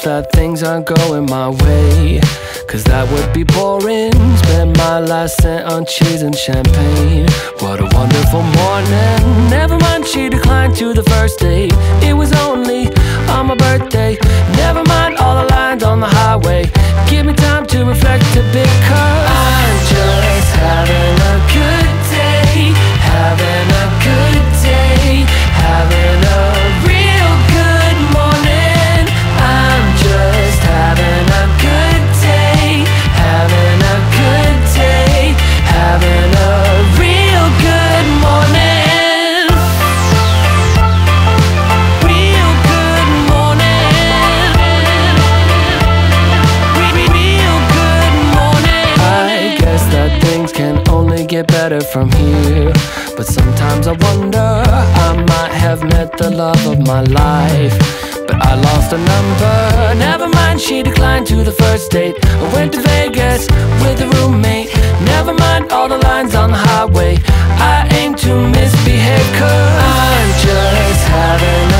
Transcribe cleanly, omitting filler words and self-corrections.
that things aren't going my way, 'cause that would be boring. Spent my last cent on cheese and champagne. What a wonderful morning. Never mind, she declined to the first date. It was only on my birthday. Never mind all the lines on the highway. Give me time to reflect a bit, 'cause I'm just having a good day. Having a good day. Having a real good morning. I'm just having a good day. Having a good day. Having a real good morning. Real good morning. Real good morning. I guess that things can only get better from here, but sometimes I wonder, I might have met the love of my life, but I lost a number. Never mind, she declined to the first date. I went to Vegas with a roommate. Never mind all the lines on the highway. I aim to misbehave, 'cause I'm just having a